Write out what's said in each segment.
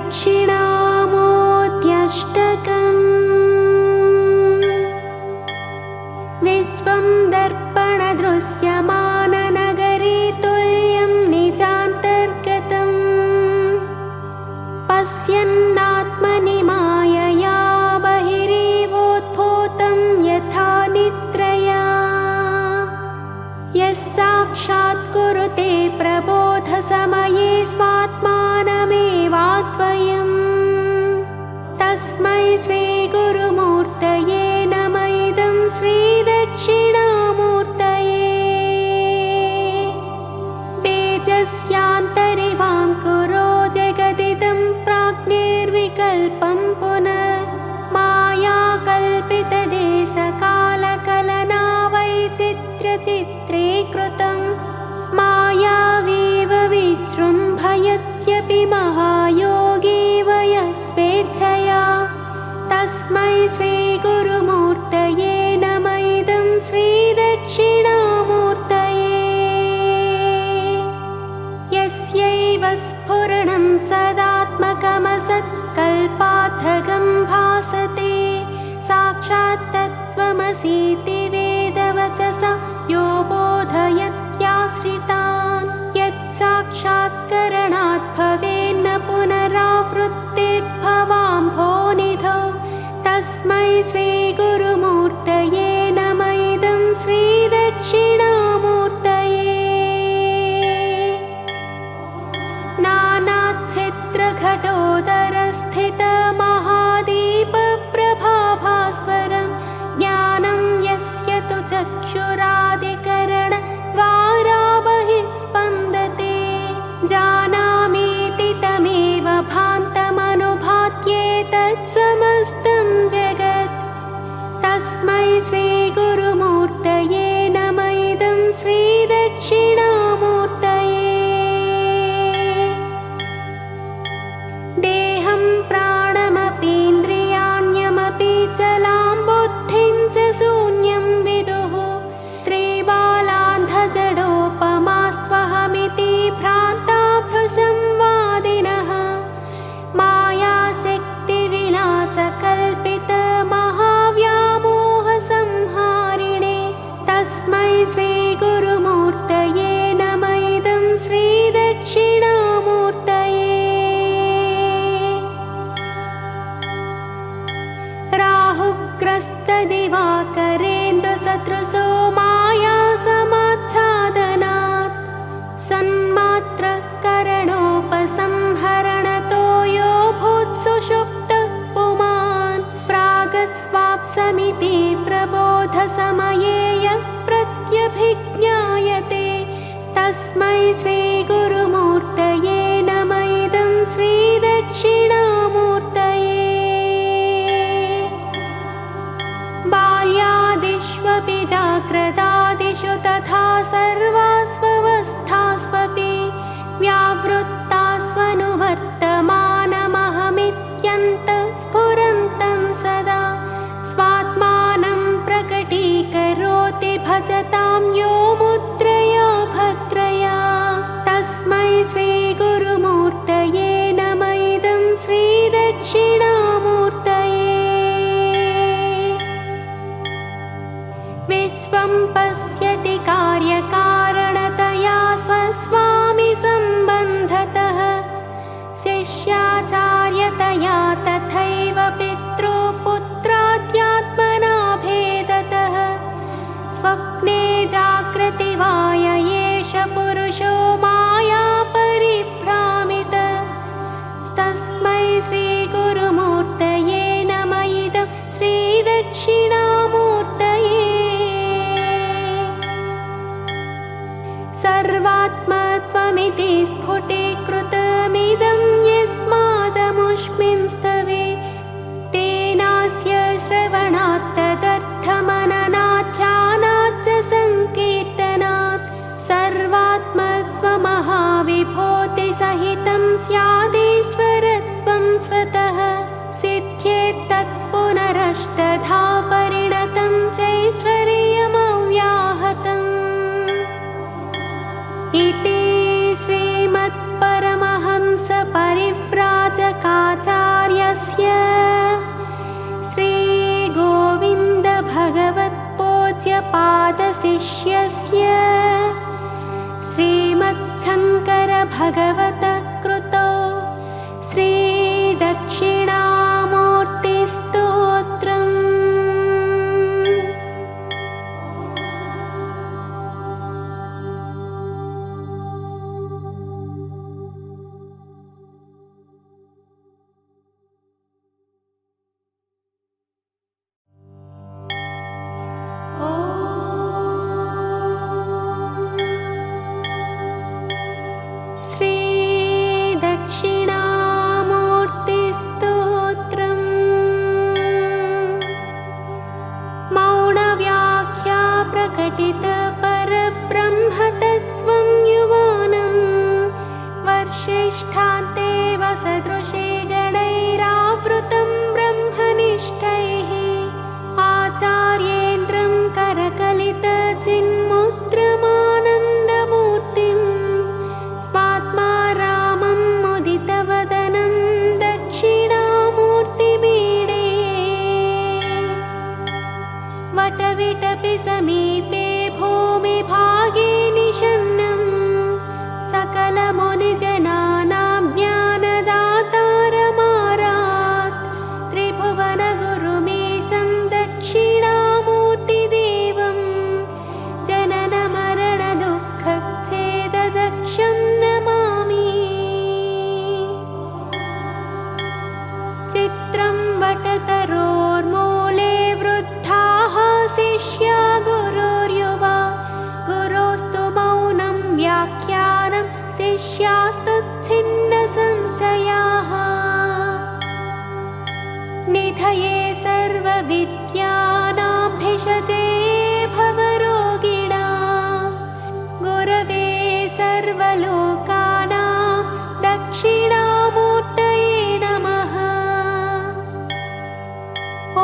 दक्षिणामूर्त्यष्टकम् विश्वं दर्पणदृश्यमाननगरे तुल्यं निजान्तर्गतं पश्यन्नात्मनि मायया बहिरेवोद्भूतं यथा निद्रया यः साक्षात् कुरुते प्रबोधसमये स्वात्मानमेवाद्वयम् तस्मै श्रीगुरुमूर्तये नमः इदं श्रीदक्षिणामूर्तये बीजस्यान्तरिवाङ्कुरो जगदिदं प्राज्ञैर्विकल्पं पुनः मायाकल्पितदेशकालकलना वैचित्र्यचित्रे कृतं मायावीव विजृम्भयत्यपि महायोगी वयस्वेच्छया तस्मै श्रीगुरुमूर्तये नमः इदं श्रीदक्षिणामूर्तये यस्यैव स्फुरणं सदात्मकमसत्कल्पार्थगं भासते साक्षात् तत्त्वमसीति वेदवचसा यो बोधयत्याश्रितान् यत्साक्षात्करणात् भवेन्न पुनरावृत्तिर्भवाम्भोनिधौ तस्मै श्रीगुरुमूर्तये नमः इदं श्रीदक्षिणामूर्तये नानाच्छिद्रघटोदरस्थितमहादीपप्रभाभास्वरं ज्ञानं यस्य तु चक्षुरादिकरणद्वारा बहिः स्पन्दते जानामीति तमेव भान्तमनुभात्येतत्समस्तं जगत् तस्मै श्रीगुरुमूर्तये नमः इदं श्रीदक्षिणामूर्तये देहं प्राणमपीन्द्रियाण्यमपि चलां बुद्धिं च शून्यं विदुः श्रीबालान्धजडोपमास्त्वहमिति भ्रान्ता भृशंवादिनः मायाशक्तिविलासकल्पितमहाव्यामोहसंहारिणे तस्मै श्रीगुरुमूर्तये नमः इदं श्रीदक्षिणामूर्तये राहुग्रस्तदिवाकरेन्दुसदृशो मायासमाच्छादनात् सन्मात्रकरणोपसंहरणतो यो भूत्सुषुप्तः पुमान् प्रागस्वाप्समिति प्रबोधसमये यः प्रत्यभिज्ञायते तस्मै श्रीगुरुमूर्तये नमः इदं श्रीदक्षिणामूर्तये बाल्यादिष्वपि जाग्रदादिषु तथा सर्वास्वस्थास्वपि व्यावृत्तास्वनुवर्तमानमहमित्यन्तः स्फुरन्तं सदा स्वात्मानं प्रकटीकरोति भजतां यो मुद्रया भद्रया तस्मै श्रीगुरुमूर्तये नमः इदं श्रीदक्षिणामूर्तये विश्वं पश्यति कार्यकारणतया स्वस्वामि सम्बन्धतः शिष्याचार्यतया तथैव पितृपुत्राद्यात्मना भेदतः स्वप्ने जागृति वा य एष पुरुषो माया परिभ्रामितः तस्मै श्रीगुरुमूर्तये नमः इदं श्रीदक्षिणामूर्तये सर्वात्मत्वमिति स्फुटीकृतमिदं यस्मादमुष्मिन् स्तवे तेनास्य श्रवणात् तदर्थमननाध्यानात् च सङ्कीर्तनात् सर्वात्मत्वमहाविभूतिसहितं स्यादेश्वरत्वं स्वतः सिद्ध्येत्तत्पुनरष्टधा परिणतं चैश्वर्यमव्याहतम् इति श्रीमत्परमहंसपरिव्राजका पादशिष्यस्य श्रीमच्छङ्करभगवतः कृतो श्रीदक्षिणामूर्तिस्तोत्रम्। श्रीदक्षिणामूर्तिस्तोत्रम्। मौनव्याख्या प्रकटित परब्रह्मतत्त्वं युवानं वर्षिष्ठान्ते वसदृशे गणैरावृतं ब्रह्मनिष्ठैः आचार्येन्द्रं करकलितचिन्मुद्रमानन्दमूर्तिं स्वात्मा रामं मुदितवदनं दक्षिणामूर्तिमीडे वटविटपि समीपे भूमिभागे निषन्नं सकलमुनिजनानां ज्ञानदातारमारात् त्रिभुवनगुरुमीशं दक्षिणामूर्तिदेवं जननमरणदुःखच्छेददक्षं नमामि। चित्रं वटतरोर्मूले वृद्धाः शिष्या गुरुर्युवा गुरोस्तु मौनं व्याख्यानं शिष्यास्तुच्छिन्नसंशयाः निधये सर्वविद्यानां भिषजे भवरोगिणा गुरवे सर्वलोकानां दक्षिणामूर्तये नमः।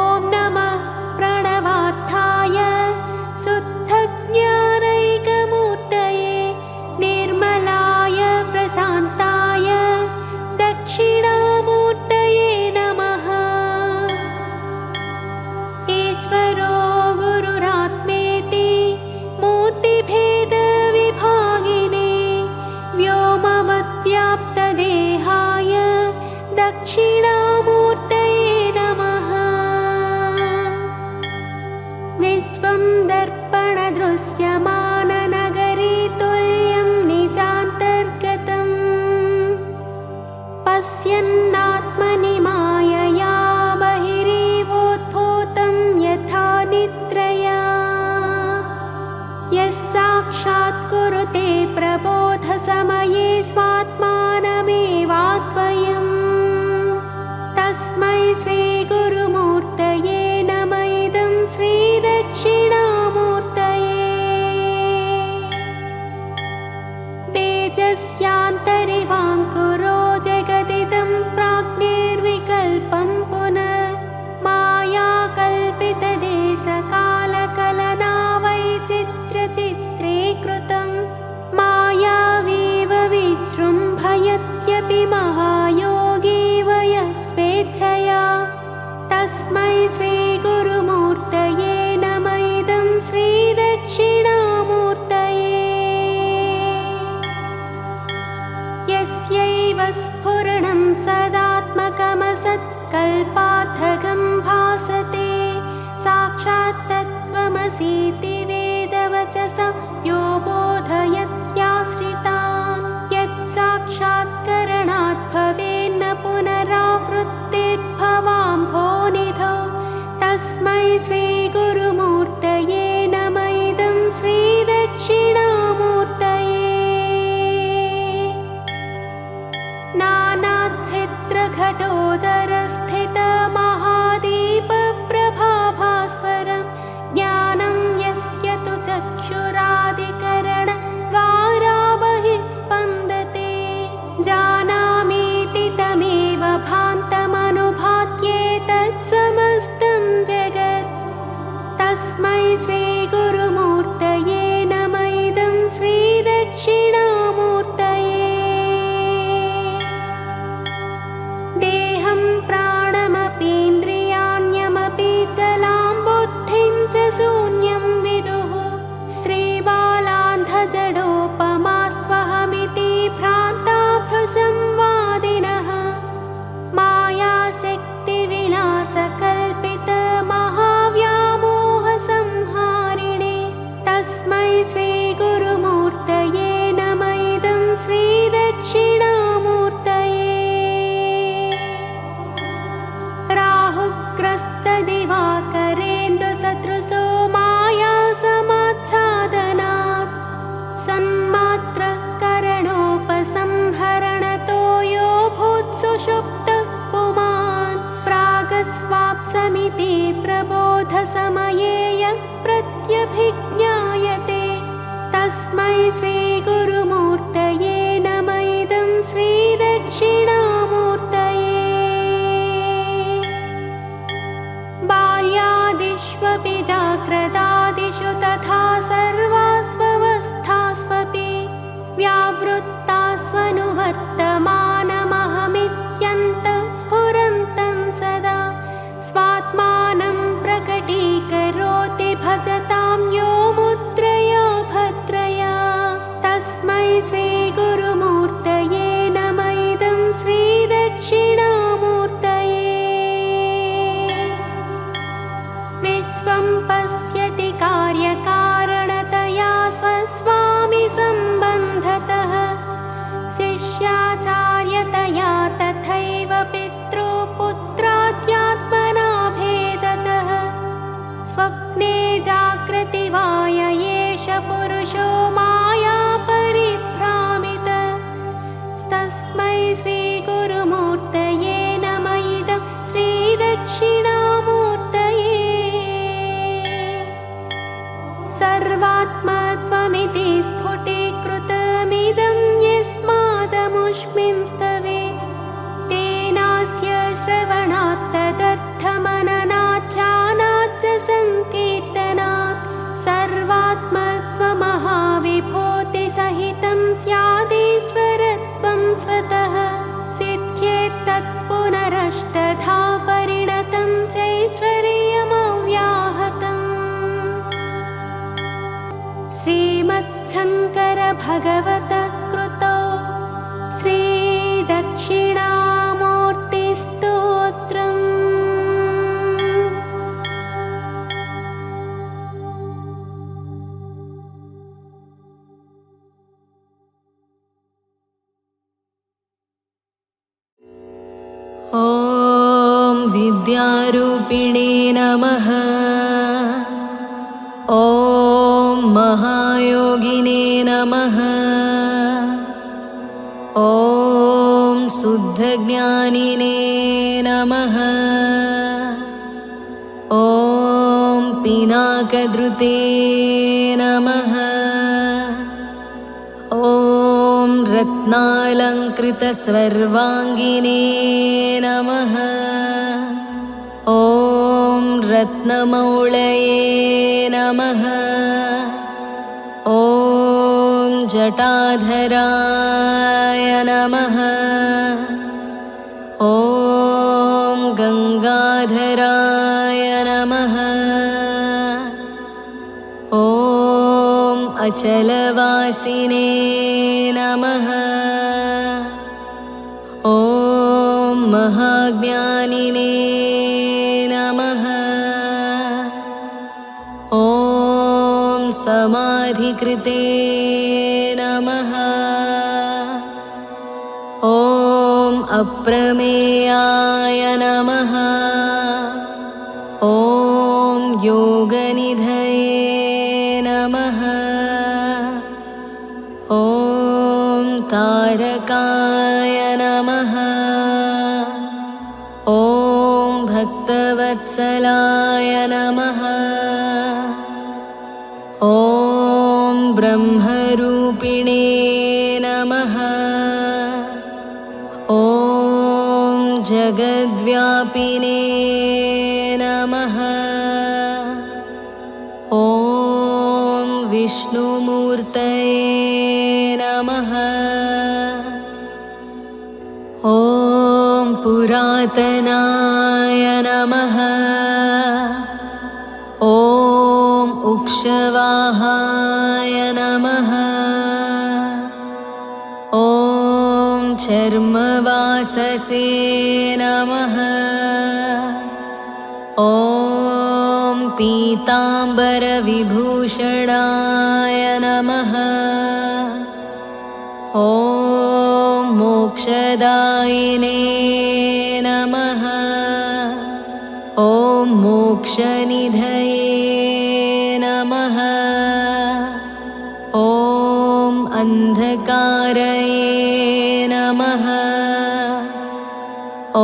ॐ नमः प्रणवार्थाय शुद्धज्ञानैकमूर्तये निर्मलाय प्रशान्ताय दक्षिणामूर्तये नमः। ईश्वरो गुरुरात्मेति मूर्तिभेदविभागिने व्योमवद्व्याप्तदेहाय दक्षिणामूर्तये नमः। विश्वं दर्पणदृश्यमाननगरी तुल्यं निजान्तर्गतम् पश्यन्नात्मनि मायया बहिरिवोद्भूतं यथा निद्रया यः साक्षात् कुरुते प्रबोधसमये स्वात्मानमेवाद्वयम् तस्मै श्रीगुरुमूर्तये नम इदं श्रीदक्षिणामूर्तये। बेजस्यान्तरिवाङ्कुरो जगदिदं प्राज्ञैर्विकल्पं पुनः मायाकल्पितदेशकालकलना वैचित्र्यचित्रे कृतं मायावीव विजृम्भयत्यपि महायोगी वयः स्वेच्छया तस्मै श्रीगुरुमूर्तये नम इदं श्रीदक्षिणामूर्तये। यस्यैव स्फुरणं सदात्मकमसत्कल्पार्थकं भासते साक्षात् तत्त्वमसीति वेदवचसा यो बोधयत्याश्रितान् यत्साक्षात्करणात् भवेन्न पुनरावृत्तिर्भवाम्भोनिधौ तस्मै श्रीगुरुमूर्तये नम इदं श्रीदक्षिणामूर्तये। नानाच्छिद्रघटोदरस्थितमहादीप समये यः प्रत्यभिज्ञायते तस्मै श्रीगुरुमूर्तये नमः इदं श्रीदक्षिणामूर्तये। बाल्यादिष्वपि जाग्रदादिषु तथा सर्वास्वस्थास्वपि व्यावृत्तास्वनुवर्तमानमहमित्यन्तः स्फुरन्तं सदा स्वात्मानं प्रकटीकरोति भजतां यो मुद्रया भद्रया तस्मै श्रीगुरुमूर्तये नमः इदं श्रीदक्षिणामूर्तये। विश्वं पश्यति कार्यकारणतया स्वस्वामि सम्बन्धतः शिष्याचार्यतया तथैव पितृपुत्राद्यात्मना भेदतः स्वप्ने जागृति वा य एष पुरुषो माया परिभ्रामितः तस्मै श्रीगुरुमूर्तये नमः इदं श्रीदक्षिणामूर्तये। सर्वात्मत्वमिति स्फुटीकृतमिदं यस्मादमुष्मिन् स्तवे तेनास्य श्रवणात् तदर्थमननात् ध्यानात् च सङ्कीर्तनात् सर्वात्मत्वमहाविभूतिसहितं स्यादीश्वरत्वं स्वतः सिद्ध्येत्तत्पुनरष्टधा परिणतं चैश्वर्यमव्याहतम्। श्रीमच्छङ्करभगवतः कृतौ श्रीदक्षिणामूर्तिस्तोत्रम्। ॐ विद्यारूपिणे नमः। ॐ महायोगिने नमः। ॐ शुद्धज्ञानिने नमः। ॐ पिनाकधृते नमः। ॐ रत्नालङ्कृतस्वर्वाङ्गिने नमः। ॐ रत्नमौळये नमः। ॐ जटाधराय नमः। ॐ गङ्गाधराय नमः। ॐ अचलवासिने नमः। ॐ महाज्ञानिने नमः। ॐ समाधिकृते नमः। ॐ अप्रमेयाय नमः। ॐ योगनिधये नमः। ॐ तारकाय नमः। ॐ भक्तवत्सलाय नमः। ॐ ब्रह्मरूपिणे नमः। ॐ जगद्व्यापिने नमः। ॐ विष्णुमूर्तये नमः। ॐ पुरातनाय नमः। ॐ उक्षवाहाय नमः। ॐ चर्मवाससे नमः। ॐ पीताम्बरविभूषणाय नमः। ॐ मोक्षदायिने नमः। ॐ मोक्षनिधये नमः। ॐ अन्धकारये नमः। ॐ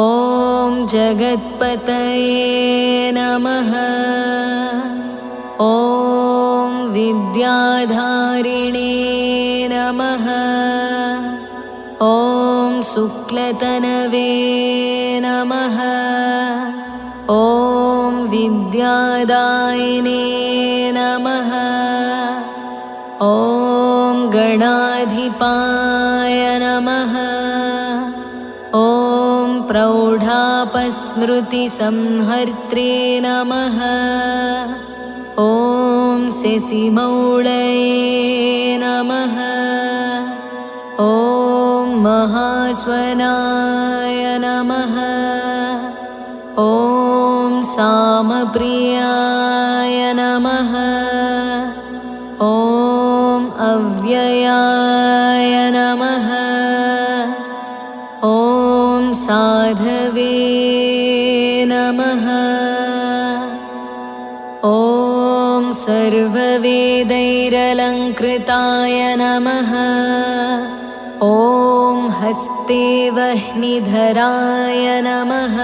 जगत्पतये नमः। विद्याधारिणे नमः। ॐ शुक्लतनवे नमः। ॐ विद्यादायिने नमः। ॐ गणाधिपाय नमः। ॐ प्रौढापस्मृतिसंहर्त्रे नमः। ॐ शशिमौळये नमः। ॐ महास्वनाय नमः। ॐ सामप्रियाय नमः। ॐ अव्ययाय नमः। ॐ साधवे नमः। ॐ सर्ववेदैरलङ्कृताय नमः। ॐ हस्ते वह्निधराय नमः।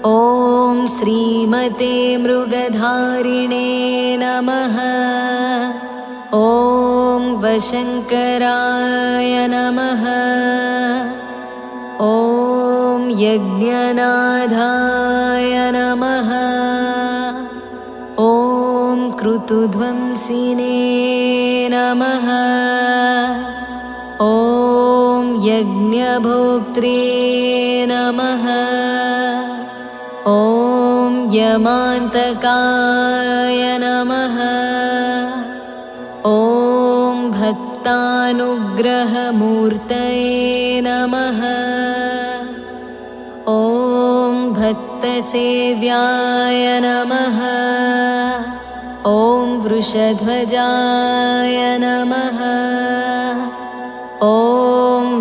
ॐ श्रीमते मृगधारिणे नमः। ॐ वशङ्कराय नमः। ॐ यज्ञनाथाय नमः। ॐ कृतुध्वंसिने नमः। ॐ यज्ञभोक्त्रे नमः। ॐ यमान्तकाय नमः। ॐ भक्तानुग्रहमूर्तये नमः। ॐ भक्तसेव्याय नमः। ॐ वृषध्वजाय नमः। ॐ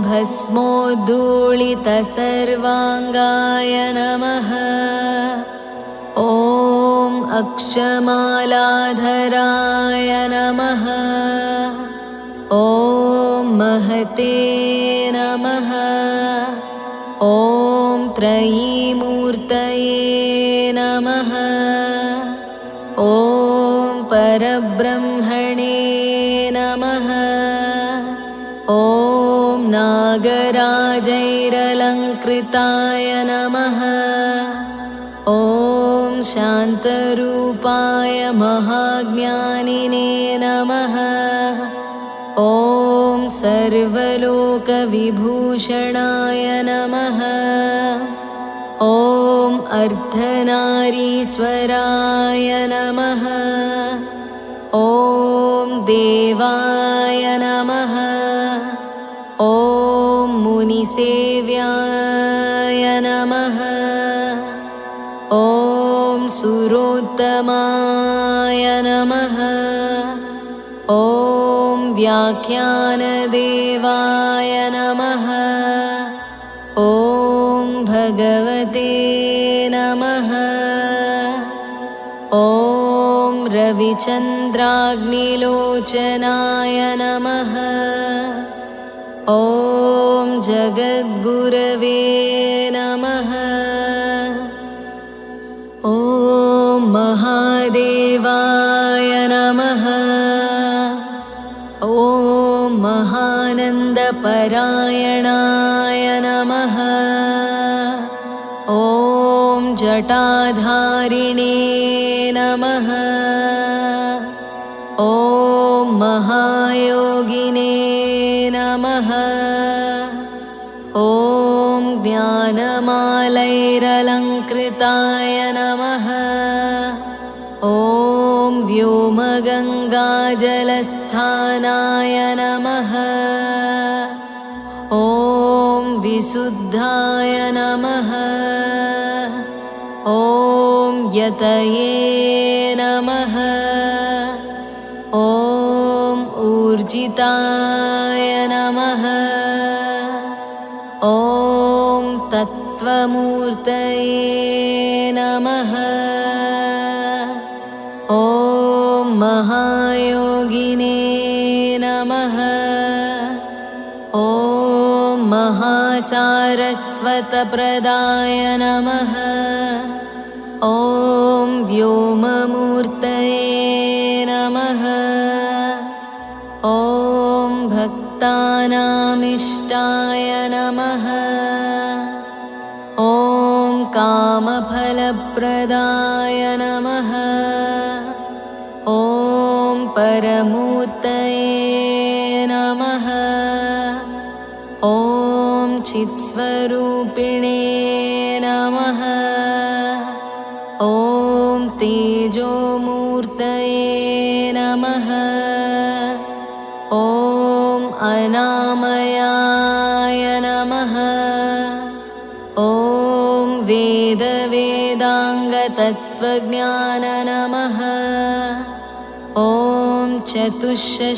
भस्मोद्धूलितसर्वाङ्गाय नमः। ॐ अक्षमालाधराय नमः। ॐ महते नमः। ॐ त्रयीमूर्तये नमः। ॐ परब्रह्मणे नमः। ॐ नागराजैरलङ्कृताय नमः। ॐ शान्तरूपाय महाज्ञानिने नमः। ॐ सर्वलोकविभूषणाय नमः। ॐ अर्धनारीश्वराय नमः। ॐ देवाय नमः। ॐ मुनिसेव्याय नमः। ॐ सुरोत्तमाय नमः। ॐ व्याख्यानदेवाय नमः। ॐ भगवते नमः। ॐ रविचन्द्राग्निलोचनाय नमः। ॐ जगद्गुरवे नमः। ॐ महादेवाय नमः। ॐ महानन्दपरायणाय नमः। ॐ जटाधारिणे नमः। ॐ महायोगिने नमः। ॐ ज्ञानमालैरलङ्कृताय नमः। ॐ व्योमगङ्गाजलस्थानाय नमः। ॐ विशुद्धाय नमः। ॐ यतये नमः। ॐ ऊर्जिताय नमः। ॐ तत्त्वमूर्तये नमः। ॐ महायोगिने नमः। ॐ महासारस्वतप्रदाय नमः। ॐ व्योममूर्तये नमः। सर्वभूतानामिष्टाय नमः। ॐ कामफलप्रदाय नमः। ॐ परमूर्तये नमः। ॐ चित्स्वरूपिणे नमः। ॐ तेजोमूर्तये नमः। ॐ अनामयाय नमः। ॐ वेदवेदाङ्गतत्त्वज्ञान नमः। ॐ चतुष्षष्टिकलानिधये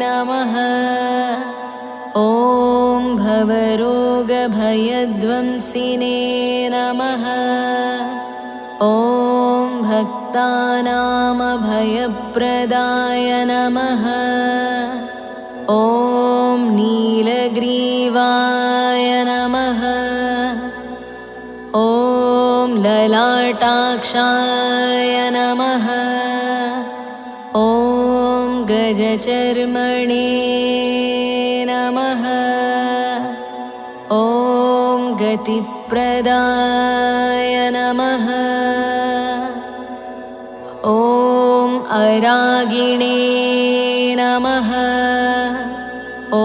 नमः। ॐ भवरोगभयध्वंसिने नमः। ॐ भक्तानामभयप्रदाय नमः। ॐ नीलग्रीवाय नमः। ॐ ललाटाक्षाय नमः। ॐ गजचर्मणे नमः। ॐ गतिप्रदाय नमः। ॐ अरागिणे नमः। ॐ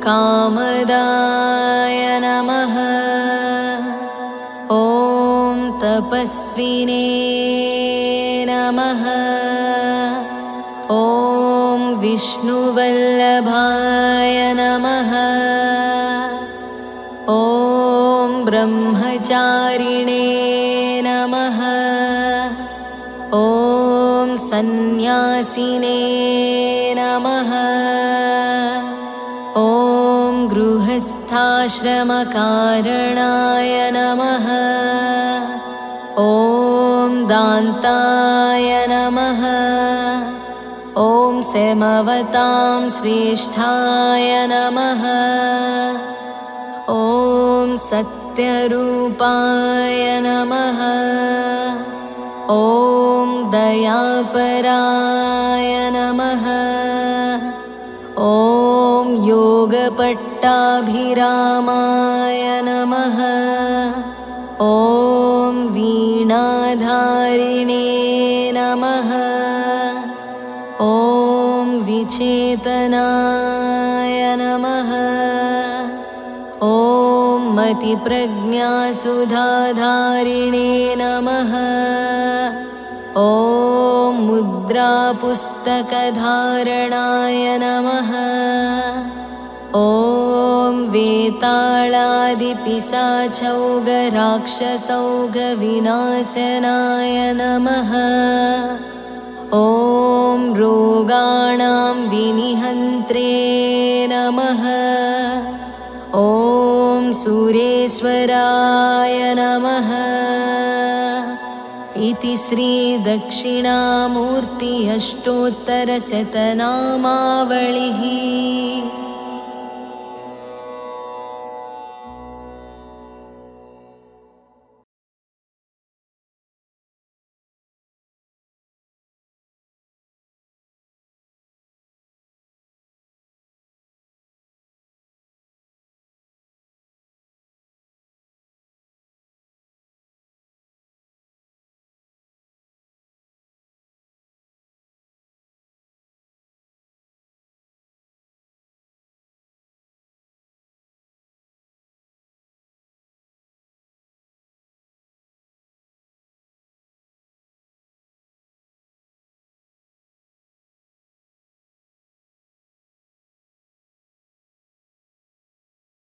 कामदाय नमः। ॐ तपस्विने नमः। ॐ विष्णुवल्लभाय नमः। ॐ ब्रह्मचारिणे नमः। ॐ सन्न्यासिने नमः। ॐ गृहस्थाश्रमकारणाय नमः। ॐ दान्ताय नमः। ॐ सेमवतां श्रेष्ठाय नमः। ॐ सत्यरूपाय नमः। ॐ दयापराय नमः। ॐ योगपट्टाभिरामाय नमः। ॐ वीणाधारिणे नमः। ॐ विचेतनाय नमः। ॐ मतिप्रज्ञासुधाधारिणे नमः। ॐ मुद्रापुस्तकधारणाय नमः। ॐ वेताळादिपिशाचौघराक्षसौघविनाशनाय नमः। ॐ रोगाणां विनिहन्त्रे नमः। ॐ सुरेश्वराय नमः। इति श्रीदक्षिणामूर्ति अष्टोत्तरशतनामावलिः।